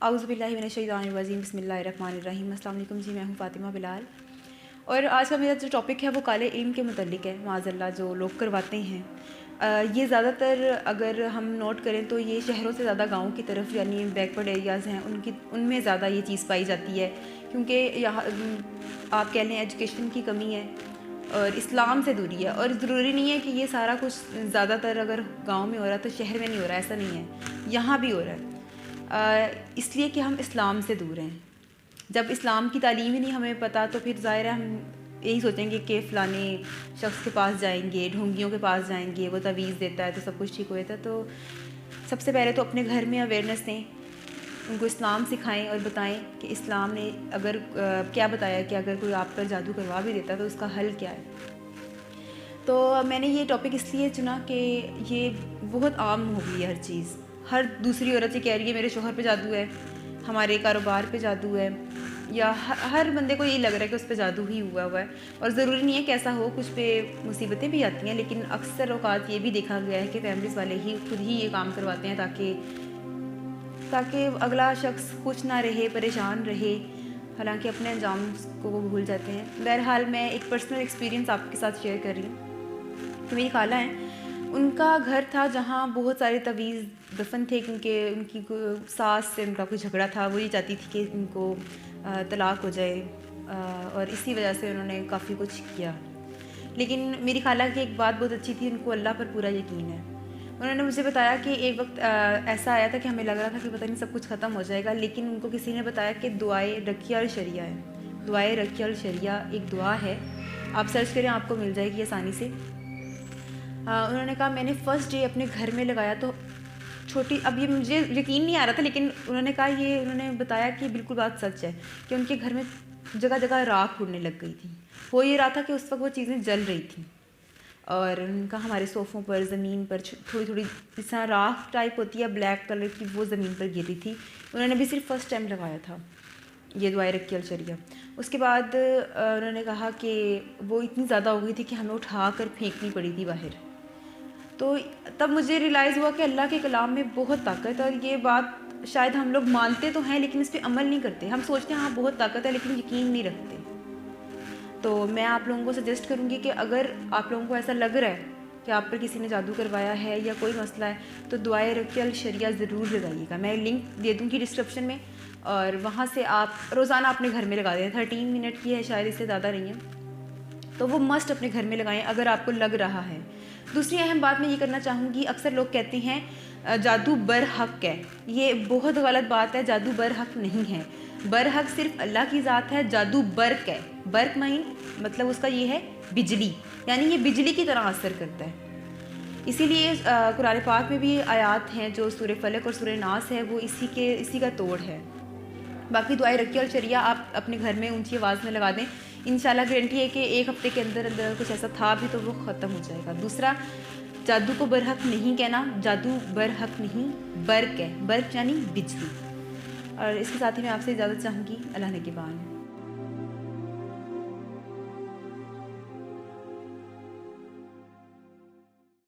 औज़ुबिल्लाहिमिनश्शैतानिर्रजीम बिस्मिल्लाहिर्रहमानिर्रहीम। अस्सलाम वालेकुम जी, मैं हूँ फ़ातिमा बिलाल और आज का मेरा जो टॉपिक है वो काले इल्म के मुतल्लिक़ है। माज़अल्लाह जो लोग करवाते हैं ये ज़्यादातर अगर हम नोट करें तो ये शहरों से ज़्यादा गाँव की तरफ यानी बैकवर्ड एरियाज़ हैं उनमें ज़्यादा ये चीज़ पाई जाती है, क्योंकि यहाँ आप कह लें एजुकेशन की कमी है और इस्लाम से दूरी है। और ज़रूरी नहीं है कि ये सारा कुछ ज़्यादातर अगर गाँव में हो रहा है तो शहर में नहीं हो रहा, ऐसा नहीं है, यहाँ भी हो रहा है। इसलिए कि हम इस्लाम से दूर हैं। जब इस्लाम की तालीम ही नहीं हमें पता तो फिर ज़ाहिर है हम यही सोचेंगे कि फ़लाने शख्स के पास जाएंगे, ढोंगियों के पास जाएंगे, वो तवीज़ देता है तो सब कुछ ठीक हो जाता है। तो सबसे पहले तो अपने घर में अवेयरनेस दें, उनको इस्लाम सिखाएं और बताएं कि इस्लाम ने अगर क्या बताया कि अगर कोई आप पर जादू करवा भी देता तो उसका हल क्या है। तो मैंने ये टॉपिक इसलिए चुना कि ये बहुत आम हो गई है हर चीज़। हर दूसरी औरत ये कह रही है मेरे शोहर पे जादू है, हमारे कारोबार पे जादू है, या हर बंदे को यही लग रहा है कि उस पर जादू ही हुआ है। और ज़रूरी नहीं है कि ऐसा हो, कुछ पे मुसीबतें भी आती हैं, लेकिन अक्सर औक़ात ये भी देखा गया है कि फैमिलीज़ वाले ही खुद ही ये काम करवाते हैं ताकि अगला शख्स खुश ना रहे, परेशान रहे, हालांकि अपने अंजाम को वो भूल जाते हैं। बहरहाल मैं एक पर्सनल एक्सपीरियंस आपके साथ शेयर कर रही हूँ कि मेरी खाला हैं, उनका घर था जहाँ बहुत सारे तवीज़ दफन थे, क्योंकि उनकी सास से उनका कोई झगड़ा था। वो ये चाहती थी कि उनको तलाक हो जाए और इसी वजह से उन्होंने काफ़ी कुछ किया। लेकिन मेरी खाला की एक बात बहुत अच्छी थी, उनको अल्लाह पर पूरा यकीन है। उन्होंने मुझे बताया कि एक वक्त ऐसा आया था कि हमें लग रहा था कि पता नहीं सब कुछ ख़त्म हो जाएगा, लेकिन उनको किसी ने बताया कि दुआए रकिया और शरिया है। दुआए रकिया और शरिया एक दुआ है, आप सर्च करें आपको मिल जाएगी आसानी से। उन्होंने कहा मैंने फ़र्स्ट डे अपने घर में लगाया तो छोटी, अब ये मुझे यकीन नहीं आ रहा था, लेकिन उन्होंने कहा ये उन्होंने बताया कि बिल्कुल बात सच है कि उनके घर में जगह जगह राख उड़ने लग गई थी। हो ये रहा था कि उस वक्त वो चीज़ें जल रही थी और उनका हमारे सोफ़ों पर, ज़मीन पर थोड़ी थोड़ी जिस तरह राख टाइप होती है ब्लैक कलर की, वो ज़मीन पर गिर रही थी। उन्होंने भी सिर्फ फर्स्ट टाइम लगाया था ये दुआए रखी अलशरिया। उसके बाद उन्होंने कहा कि वो इतनी ज़्यादा हो गई थी कि हमें उठा कर फेंकनी पड़ी थी बाहर। तो तब मुझे रियलाइज़ हुआ कि अल्लाह के कलाम में बहुत ताकत है, और ये बात शायद हम लोग मानते तो हैं लेकिन इस पर अमल नहीं करते। हम सोचते हैं हाँ बहुत ताकत है, लेकिन यकीन नहीं रखते। तो मैं आप लोगों को सजेस्ट करूँगी कि अगर आप लोगों को ऐसा लग रहा है कि आप पर किसी ने जादू करवाया है या कोई मसला है, तो दुआए रकिया अलशरिया ज़रूर लगाइएगा। मैं लिंक दे दूँगी डिस्क्रिप्शन में, और वहाँ से आप रोज़ाना अपने घर में लगा दें। 13 मिनट की है, शायद इससे ज़्यादा नहीं है, तो वो मस्ट अपने घर में लगाएं अगर आपको लग रहा है। दूसरी अहम बात मैं ये करना चाहूँगी, अक्सर लोग कहते हैं जादू बरहक है। ये बहुत गलत बात है, जादू बरहक नहीं है। बरहक सिर्फ अल्लाह की ज़ात है, जादू बर्क है। बर्क मतलब उसका ये है बिजली, यानी ये बिजली की तरह असर करता है। इसीलिए कुरान पाक में भी आयात हैं जो सूरह फलक और सूरह नास है, वो इसी का तोड़ है। बाकी दुआए रखिए और शरिया आप अपने घर में ऊंची आवाज़ में लगा दें, इंशाल्लाह गारंटी है कि एक हफ्ते के अंदर अंदर कुछ ऐसा था भी तो वो ख़त्म हो जाएगा। दूसरा, जादू को बरहक नहीं कहना, जादू बरहक नहीं बर्क है, बर्क यानी बिजली। और इसके साथ ही मैं आपसे इजाज़त चाहूँगी। अल्लाह ने के बाद।